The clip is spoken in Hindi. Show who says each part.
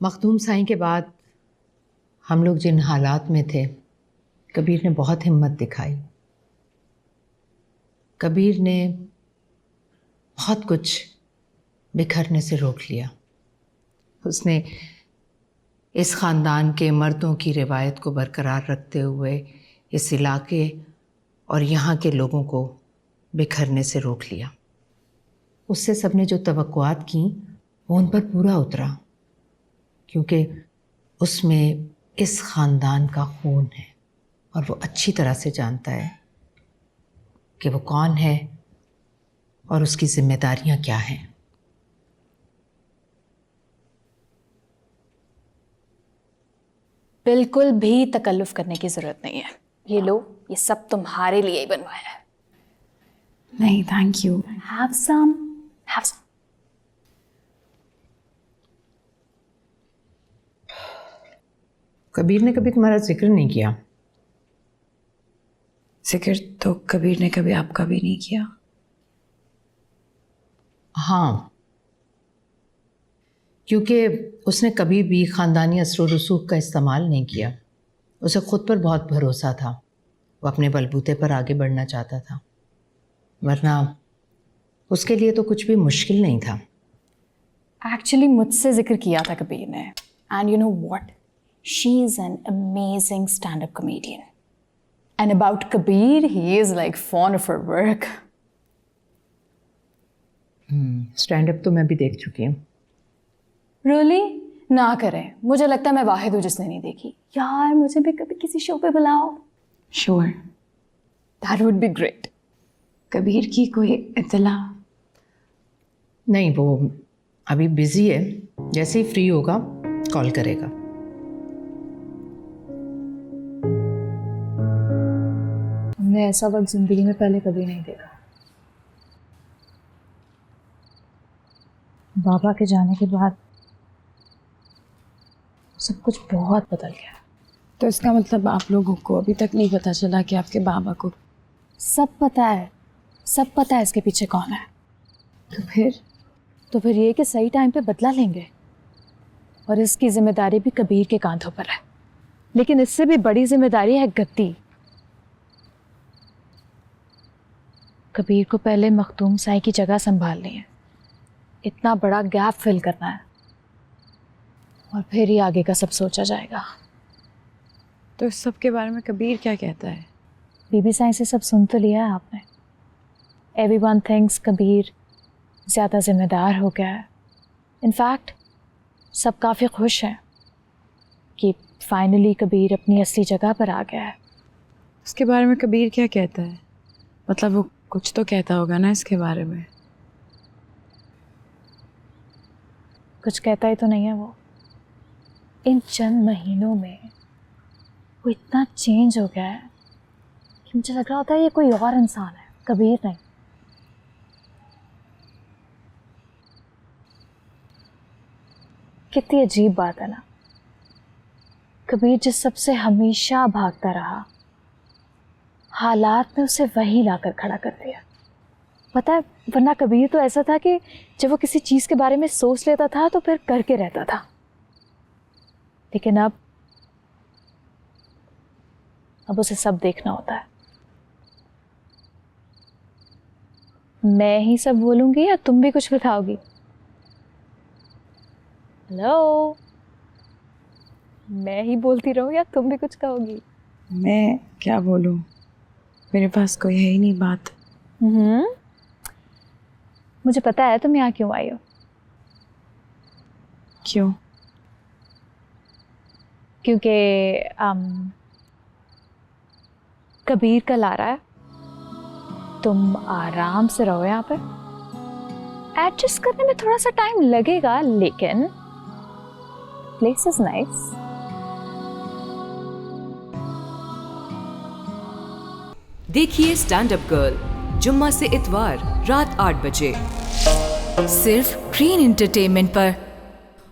Speaker 1: मखदूम साईं के बाद हम लोग जिन हालात में थे, कबीर ने बहुत हिम्मत दिखाई। कबीर ने बहुत कुछ बिखरने से रोक लिया। उसने इस ख़ानदान के मर्दों की रिवायत को बरकरार रखते हुए इस इलाके और यहाँ के लोगों को बिखरने से रोक लिया। उससे सबने जो तवक्कुआत की वो उन पर पूरा उतरा, क्योंकि उसमें इस ख़ानदान का खून है और वो अच्छी तरह से जानता है कि वो कौन है और उसकी जिम्मेदारियां क्या हैं।
Speaker 2: बिल्कुल भी तकल्लुफ़ करने की ज़रूरत नहीं है। ये लो, ये सब तुम्हारे लिए ही बनवाया है।
Speaker 3: नहीं, thank you.
Speaker 2: Have some, have some.
Speaker 1: Kabir ने कभी तुम्हारा जिक्र नहीं किया।
Speaker 3: जिक्र तो कबीर ने कभी आपका भी नहीं किया।
Speaker 1: हाँ, क्योंकि उसने कभी भी ख़ानदानी असर रसूख का इस्तेमाल नहीं किया। उसे ख़ुद पर बहुत भरोसा था। वो अपने बलबूते पर आगे बढ़ना चाहता था, वरना उसके लिए तो कुछ भी मुश्किल नहीं था।
Speaker 2: एक्चुअली मुझसे जिक्र किया था कबीर ने, and you know what, she is an amazing stand up comedian, and about Kabir he is like fan of her work.
Speaker 1: Stand up तो मैं भी देख चुकी हूँ।
Speaker 2: रियली? ना करें, मुझे लगता है मैं वाहिद हूँ जिसने नहीं देखी। यार मुझे भी कभी किसी शो पे बुलाओ।
Speaker 3: Sure.
Speaker 2: That would be great.
Speaker 3: Kabir की कोई इत्तला?
Speaker 1: नहीं, वो अभी बिज़ी है, जैसे ही फ्री होगा कॉल करेगा।
Speaker 2: हमने ऐसा वक्त जिंदगी में पहले कभी नहीं देखा। बाबा के जाने के बाद सब कुछ बहुत बदल गया।
Speaker 3: तो इसका मतलब आप लोगों को अभी तक नहीं पता चला कि आपके बाबा को?
Speaker 2: सब पता है, सब पता है इसके पीछे कौन है। तो फिर ये कि सही टाइम पे बदला लेंगे, और इसकी जिम्मेदारी भी कबीर के कांधों पर है। लेकिन इससे भी बड़ी जिम्मेदारी है गद्दी। कबीर को पहले मखदूम साईं की जगह संभालनी है, इतना बड़ा गैप फिल करना है, और फिर ही आगे का सब सोचा जाएगा।
Speaker 3: तो इस सब के बारे में कबीर क्या कहता है?
Speaker 2: बीबी साईं से सब सुन तो लिया है आपने। एवरीवन थिंक्स कबीर ज़्यादा जिम्मेदार हो गया है। इनफैक्ट सब काफ़ी खुश हैं कि फाइनली कबीर अपनी असली जगह पर आ गया है।
Speaker 3: उसके बारे में कबीर क्या कहता है? मतलब वो कुछ तो कहता होगा ना इसके बारे में।
Speaker 2: कुछ कहता ही तो नहीं है वो। इन चंद महीनों में वो इतना चेंज हो गया है कि मुझे लग रहा होता है ये कोई और इंसान है, कबीर नहीं। कितनी अजीब बात है ना, कबीर जिस सबसे हमेशा भागता रहा, हालात में उसे वहीं लाकर खड़ा कर दिया। पता है, वरना कबीर तो ऐसा था कि जब वो किसी चीज़ के बारे में सोच लेता था तो फिर करके रहता था। लेकिन अब उसे सब देखना होता है। मैं ही सब बोलूंगी या तुम भी कुछ बताओगी? हेलो, मैं ही बोलती रहूं या तुम भी कुछ कहोगी?
Speaker 3: मैं क्या बोलूं, मेरे पास कोई है ही नहीं बात।
Speaker 2: मुझे पता है तुम यहाँ क्यों आई हो।
Speaker 3: क्यों?
Speaker 2: क्योंकि कबीर कल आ रहा है। तुम आराम से रहो यहाँ पे। एडजस्ट करने में थोड़ा सा टाइम लगेगा, लेकिन प्लेस इज नाइस।
Speaker 4: देखिए स्टैंड अप गर्ल जुम्मा से इतवार रात 8 बजे
Speaker 5: सिर्फ ग्रीन एंटरटेनमेंट पर।